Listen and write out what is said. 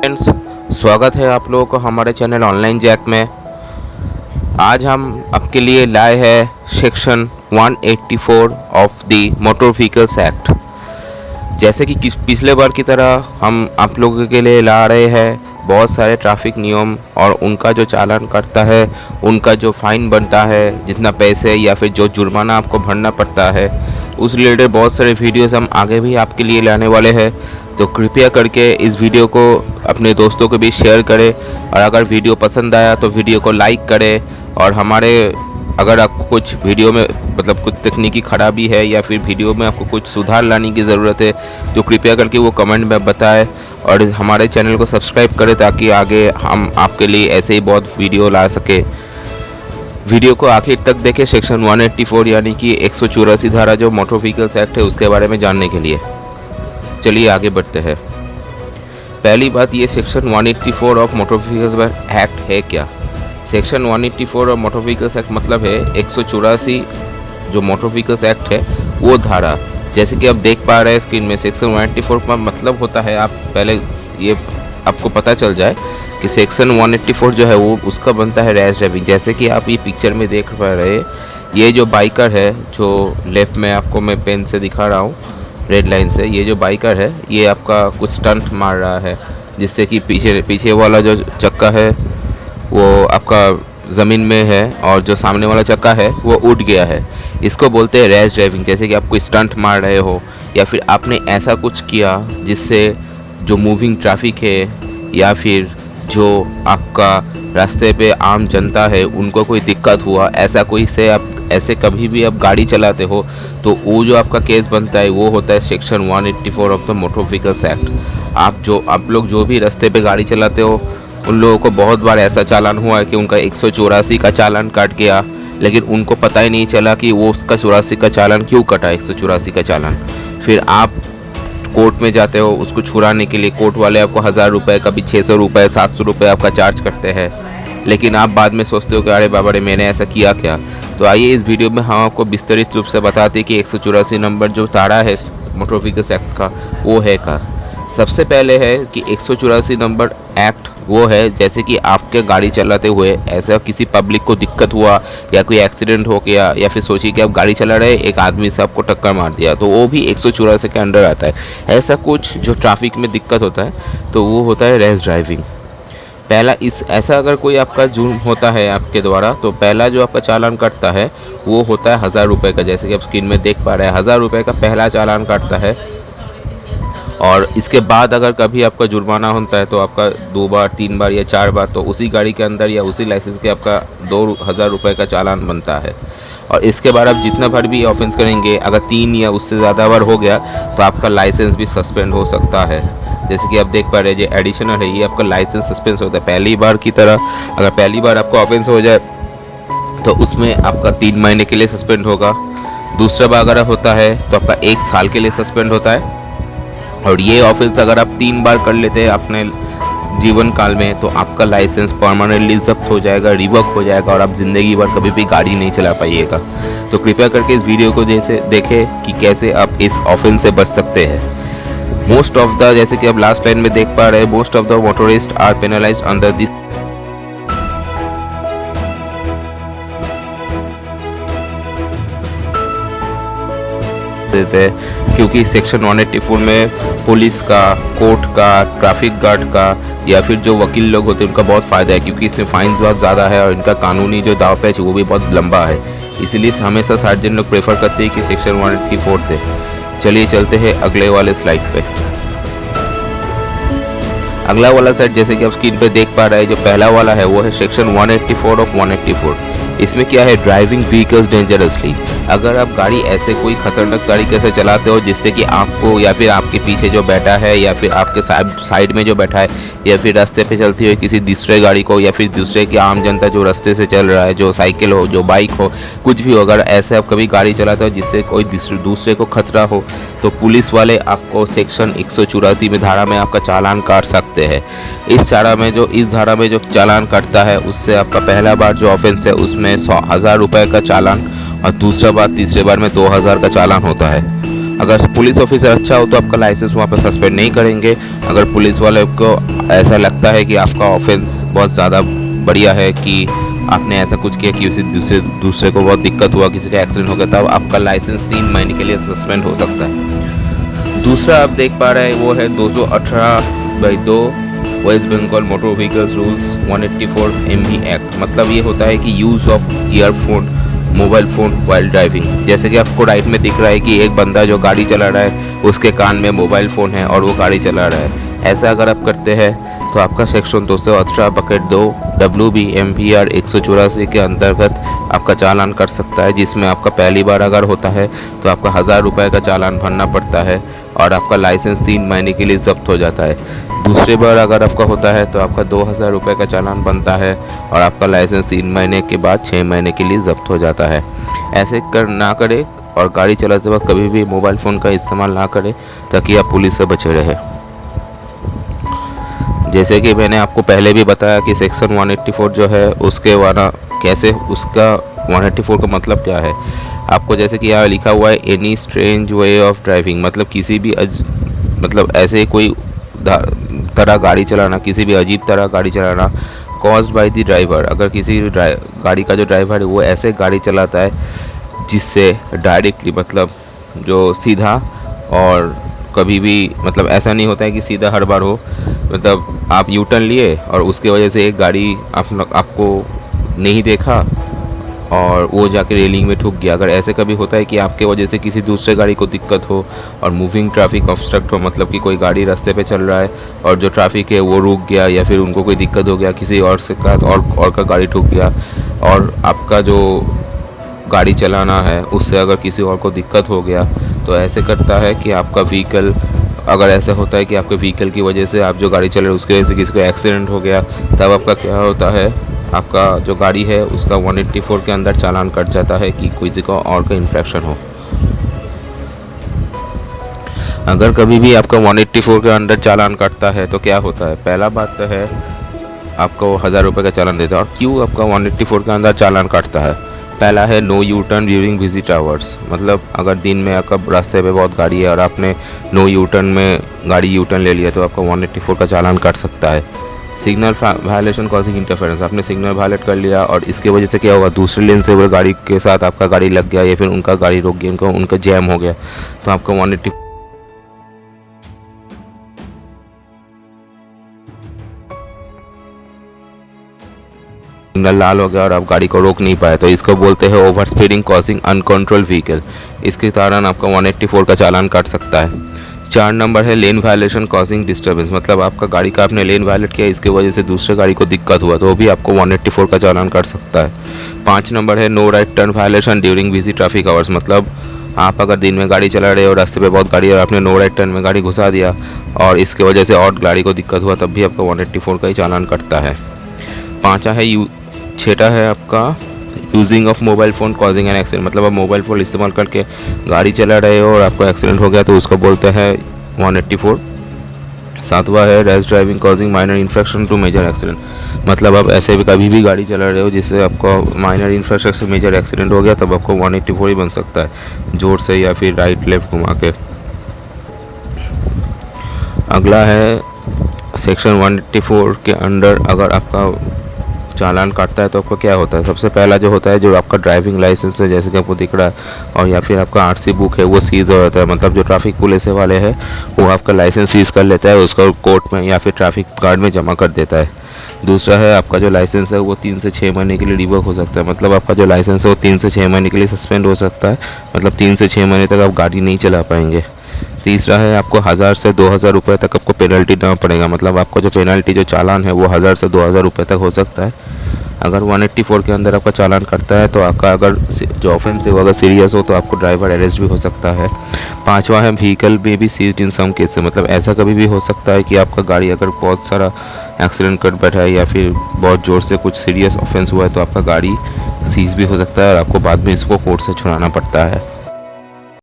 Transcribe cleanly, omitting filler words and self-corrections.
Friends, स्वागत है आप लोगों को हमारे चैनल ऑनलाइन जैक में। आज हम आपके लिए लाए हैं section 184 of the motor vehicles act. जैसे कि पिछले बार की तरह हम आप लोगों के लिए ला रहे हैं बहुत सारे ट्रैफिक नियम और उनका जो चालान करता है, उनका जो फ़ाइन बनता है, जितना पैसे या फिर जो जुर्माना आपको भरना पड़ता है, उस रिलेटेड बहुत सारे वीडियोस हम आगे भी आपके लिए लाने वाले हैं। तो कृपया करके इस वीडियो को अपने दोस्तों के बीच शेयर करें और अगर वीडियो पसंद आया तो वीडियो को लाइक करें। और अगर आपको कुछ वीडियो में कुछ तकनीकी खराबी है या फिर वीडियो में आपको कुछ सुधार लाने की ज़रूरत है तो कृपया करके वो कमेंट में बताएं और हमारे चैनल को सब्सक्राइब करें ताकि आगे हम आपके लिए ऐसे ही बहुत वीडियो ला सके। वीडियो को आखिर तक देखें सेक्शन 184 यानी कि 184 धारा जो मोटर व्हीकल्स एक्ट है उसके बारे में जानने के लिए। चलिए आगे बढ़ते हैं। पहली बात, ये section 184 of motor vehicles act है क्या? Section 184 of motor vehicles act मतलब है 184 जो मोटर व्हीकल्स एक्ट है वो धारा। जैसे कि आप देख पा रहे हैं स्क्रीन में, सेक्शन 184 का मतलब होता है, आप पहले ये आपको पता चल जाए कि सेक्शन 184 जो है वो उसका बनता है रैश ड्राइविंग। जैसे कि आप ये पिक्चर में देख पा रहे हैं, ये जो बाइकर है जो लेफ्ट में आपको मैं पेन से दिखा रहा हूँ रेड लाइन से, ये जो बाइकर है ये आपका कुछ स्टंट मार रहा है जिससे कि पीछे वाला जो चक्का है वो आपका ज़मीन में है और जो सामने वाला चक्का है वो उठ गया है। इसको बोलते हैं रैश ड्राइविंग। जैसे कि आप कोई स्टंट मार रहे हो या फिर आपने ऐसा कुछ किया जिससे जो मूविंग ट्रैफिक है या फिर जो आपका रास्ते पे आम जनता है उनको कोई दिक्कत हुआ, ऐसा कोई से आप ऐसे कभी भी आप गाड़ी चलाते हो तो वो जो आपका केस बनता है वो होता है section 184 of the motor vehicles act. आप लोग जो भी रास्ते पे गाड़ी चलाते हो उन लोगों को बहुत बार ऐसा चालान हुआ है कि उनका 184 का चालान कट गया, लेकिन उनको पता ही नहीं चला कि वो उसका 84 का चालान क्यों कटा, 184 का चालान। फिर आप कोर्ट में जाते हो उसको छुड़ाने के लिए, कोर्ट वाले आपको 1000 रुपये, कभी 600 रुपये, 700 रुपये आपका चार्ज करते हैं, लेकिन आप बाद में सोचते हो कि अरे बाबा रे मैंने ऐसा किया क्या। तो आइए इस वीडियो में हम आपको विस्तृत रूप से बताते हैं कि 184 नंबर जो धारा है मोटर व्हीकल्स एक्ट का वो है का। सबसे पहले है कि 184 नंबर एक्ट वो है जैसे कि आपके गाड़ी चलाते हुए ऐसा किसी पब्लिक को दिक्कत हुआ या कोई एक्सीडेंट हो गया या फिर सोचिए कि आप गाड़ी चला रहे एक आदमी से आपको टक्कर मार दिया तो वो भी 184 के अंडर आता है। ऐसा कुछ जो ट्रैफिक में दिक्कत होता है तो वो होता है रैश ड्राइविंग। पहला ऐसा अगर कोई आपका जुर्म होता है आपके द्वारा तो पहला जो आपका चालान कटता है वो होता है 1000 रुपये का। जैसे कि आप स्क्रीन में देख पा रहे हैं 1000 रुपये का पहला चालान कटता है और इसके बाद अगर कभी आपका जुर्माना होता है तो आपका 2 बार 3 बार या 4 बार तो उसी गाड़ी के अंदर या उसी लाइसेंस के आपका 2000 रुपये का चालान बनता है। और इसके बाद आप जितना बार भी ऑफेंस करेंगे अगर 3 या उससे ज़्यादा बार हो गया तो आपका लाइसेंस भी सस्पेंड हो सकता है। जैसे कि आप देख पा रहे हैं जो एडिशनल है ये आपका लाइसेंस सस्पेंड होता है। पहली बार की तरह अगर पहली बार आपको ऑफेंस हो जाए तो उसमें आपका 3 महीने के लिए सस्पेंड होगा। दूसरा बार अगर होता है तो आपका 1 साल के लिए सस्पेंड होता है। और ये ऑफेंस अगर आप 3 बार कर लेते हैं अपने जीवन काल में तो आपका लाइसेंस परमानेंटली जब्त हो जाएगा, रिवोक हो जाएगा और आप ज़िंदगी भर कभी भी गाड़ी नहीं चला पाइएगा। तो कृपया करके इस वीडियो को जैसे देखें कि कैसे आप इस ऑफेंस से बच सकते हैं। मोस्ट ऑफ द, जैसे कि आप लास्ट लाइन में देख पा रहे हैं, most of the motorist are penalised under this देते हैं क्योंकि सेक्शन 184 में पुलिस का, कोर्ट का, ट्रैफिक गार्ड का या फिर जो वकील लोग होते हैं उनका बहुत फ़ायदा है क्योंकि इसमें फाइन्स बहुत ज़्यादा है और इनका कानूनी जो दाव पेच वो भी बहुत लंबा है। इसीलिए हमेशा सार्जन लोग प्रेफर करते हैं कि सेक्शन 184 दे। चलिए चलते हैं अगले वाले स्लाइड पे। अगला वाला सेट जैसे कि आप स्क्रीन पे देख पा रहे हैं जो पहला वाला है वो है सेक्शन 184 ऑफ 184। इसमें क्या है, ड्राइविंग व्हीकल्स डेंजरसली। अगर आप गाड़ी ऐसे कोई खतरनाक तरीके से चलाते हो जिससे कि आपको या फिर आपके पीछे जो बैठा है या फिर आपके साइड में जो बैठा है या फिर रास्ते पे चलती हुई किसी दूसरे गाड़ी को या फिर दूसरे की आम जनता जो रास्ते से चल रहा है, जो साइकिल हो, जो बाइक हो, कुछ भी हो, अगर ऐसे आप कभी गाड़ी चलाते हो जिससे कोई दूसरे को खतरा हो तो पुलिस वाले आपको सेक्शन 184 में धारा में आपका चालान काट सकते हैं। इस धारा में जो चालान कटता है उससे आपका पहला बार जो ऑफेंस है उसमें 1000 रुपये का चालान और दूसरा बार तीसरे बार में 2000 का चालान होता है। अगर पुलिस ऑफिसर अच्छा हो तो आपका लाइसेंस वहाँ पर सस्पेंड नहीं करेंगे। अगर पुलिस वाले को ऐसा लगता है कि आपका ऑफेंस बहुत ज़्यादा बढ़िया है, कि आपने ऐसा कुछ किया कि किसी दूसरे को बहुत दिक्कत हुआ, किसी का एक्सीडेंट हो गया, तब आपका लाइसेंस 3 महीने के लिए सस्पेंड हो सकता है। दूसरा आप देख पा रहे हैं वो है 218/2 West Bengal motor vehicles rules 184 MV act. मतलब ये होता है कि use of earphone mobile phone while driving. जैसे कि आपको राइट में दिख रहा है कि एक बंदा जो गाड़ी चला रहा है उसके कान में मोबाइल फ़ोन है और वो गाड़ी चला रहा है। ऐसा अगर आप करते हैं तो आपका सेक्शन 218/2 WBMPR 184 के अंतर्गत आपका चालान कर सकता है, जिसमें आपका पहली बार अगर होता है तो आपका 1000 रुपये का चालान भरना पड़ता है और आपका लाइसेंस 3 महीने के लिए ज़ब्त हो जाता है। दूसरी बार अगर आपका होता है तो आपका 2000 रुपये का चालान बनता है और आपका लाइसेंस 3 महीने के बाद 6 महीने के लिए ज़ब्त हो जाता है। ऐसे ना करें और गाड़ी चलाते वक्त कभी भी मोबाइल फ़ोन का इस्तेमाल ना करें, ताकि आप पुलिस से बचे रहें। जैसे कि मैंने आपको पहले भी बताया कि सेक्शन 184 जो है उसके वाला कैसे, उसका 184 का मतलब क्या है। आपको जैसे कि यहाँ लिखा हुआ है any strange way of driving, मतलब किसी भी मतलब ऐसे कोई तरह गाड़ी चलाना, किसी भी अजीब तरह गाड़ी चलाना कॉज्ड बाय द ड्राइवर। अगर किसी गाड़ी का जो ड्राइवर है वो ऐसे गाड़ी चलाता है जिससे डायरेक्टली, मतलब जो सीधा, और कभी भी मतलब ऐसा नहीं होता है कि सीधा हर बार हो, मतलब आप यू टर्न लिए और उसके वजह से एक गाड़ी आपको नहीं देखा और वो जाके रेलिंग में ठुक गया। अगर ऐसे कभी होता है कि आपके वजह से किसी दूसरे गाड़ी को दिक्कत हो और मूविंग ट्रैफिक ऑब्स्ट्रक्ट हो, मतलब कि कोई गाड़ी रास्ते पे चल रहा है और जो ट्रैफिक है वो रुक गया, या फिर उनको कोई दिक्कत हो गया, किसी और से का और का गाड़ी ठुक गया और आपका जो गाड़ी चलाना है उससे अगर किसी और को दिक्कत हो गया, तो ऐसे करता है कि आपका व्हीकल, अगर ऐसा होता है कि आपके व्हीकल की वजह से आप जो गाड़ी चल रहे हैं उसकी वजह से किसी को एक्सीडेंट हो गया, तब आपका क्या होता है, आपका जो गाड़ी है उसका 184 के अंदर चालान कट जाता है कि किसी को और का इन्फेक्शन हो। अगर कभी भी आपका 184 के अंदर चालान कटता है तो क्या होता है, पहला बात तो है आपको 1000 रुपये का चालान देता है। और क्यों आपका 184 के अंदर चालान कटता है, पहला है no U turn during visit hours. मतलब अगर दिन में आपका रास्ते पे बहुत गाड़ी है और आपने नो यू टर्न में गाड़ी यू टर्न ले लिया तो आपका 184 का चालान कट सकता है। सिग्नल वायलेशन कॉजिंग इंटरफेरेंस, आपने सिग्नल वायलेट कर लिया और इसकी वजह से क्या होगा, दूसरे लेन से वो गाड़ी के साथ आपका गाड़ी लग गया या फिर उनका गाड़ी रुक गया, उनका जैम हो गया, तो आपका 184 सिग्नल लाल हो गया और आप गाड़ी को रोक नहीं पाए, तो इसको बोलते हैं over speeding causing uncontrol vehicle. इसके कारण आपका 184 का चालान काट सकता है। 4 नंबर है लेन वायलेशन कॉजिंग डिस्टर्बेंस, मतलब आपका गाड़ी का आपने लेन वायलेट किया, इसके वजह से दूसरे गाड़ी को दिक्कत हुआ, तो वो भी आपको 184 का चालान काट सकता है। 5 नंबर है no right turn violation during busy traffic hours, मतलब आप अगर दिन में गाड़ी चला रहे हो, रास्ते पे बहुत गाड़ी है और आपने नो राइट टर्न में गाड़ी घुसा दिया और इसके वजह से और गाड़ी को दिक्कत हुआ, तब भी आपका 184 का ही चालान कटता है। 6 है आपका using of mobile phone causing an accident, मतलब आप मोबाइल फ़ोन इस्तेमाल करके गाड़ी चला रहे हो और आपको एक्सीडेंट हो गया तो उसको बोलते हैं 184। 7वां है rash driving causing minor infection to major accident, मतलब आप ऐसे भी कभी भी गाड़ी चला रहे हो जिससे आपको माइनर इन्फेक्शन से मेजर एक्सीडेंट हो गया, तब आपको 184 ही बन सकता है, जोर से या फिर राइट लेफ्ट घुमा के। अगला है सेक्शन 184 के अंडर अगर आपका चालान काटता है तो आपका क्या होता है। सबसे पहला जो होता है, जो आपका ड्राइविंग लाइसेंस है जैसे कि आपको दिख रहा है, और या फिर आपका आरसी बुक है, वो सीज़ हो जाता है। मतलब जो ट्रैफिक पुलिस वाले हैं वो आपका लाइसेंस सीज़ कर लेता है, उसको कोर्ट में या फिर ट्रैफिक गार्ड में जमा कर देता है। दूसरा है आपका जो लाइसेंस है वो 3 से 6 महीने के लिए रिवोक हो सकता है, मतलब आपका जो लाइसेंस है वो 3 से 6 महीने के लिए सस्पेंड हो सकता है, मतलब 3 से 6 महीने तक आप गाड़ी नहीं चला पाएंगे। तीसरा है आपको 1000 से 2000 रुपये तक आपको पेनल्टी देना पड़ेगा, मतलब आपका जो पेनल्टी जो चालान है वो 1000 से 2000 रुपये तक हो सकता है। अगर 184 के अंदर आपका चालान करता है तो आपका अगर जो ऑफेंस है वो अगर सीरियस हो तो आपको ड्राइवर अरेस्ट भी हो सकता है। 5वां है व्हीकल में भी सीज्ड इन सम केस, मतलब ऐसा कभी भी हो सकता है कि आपका गाड़ी अगर बहुत सारा एक्सीडेंट कर बैठा है या फिर बहुत ज़ोर से कुछ सीरियस ऑफेंस हुआ है तो आपका गाड़ी सीज भी हो सकता है और आपको बाद में इसको कोर्ट से छुड़ाना पड़ता है।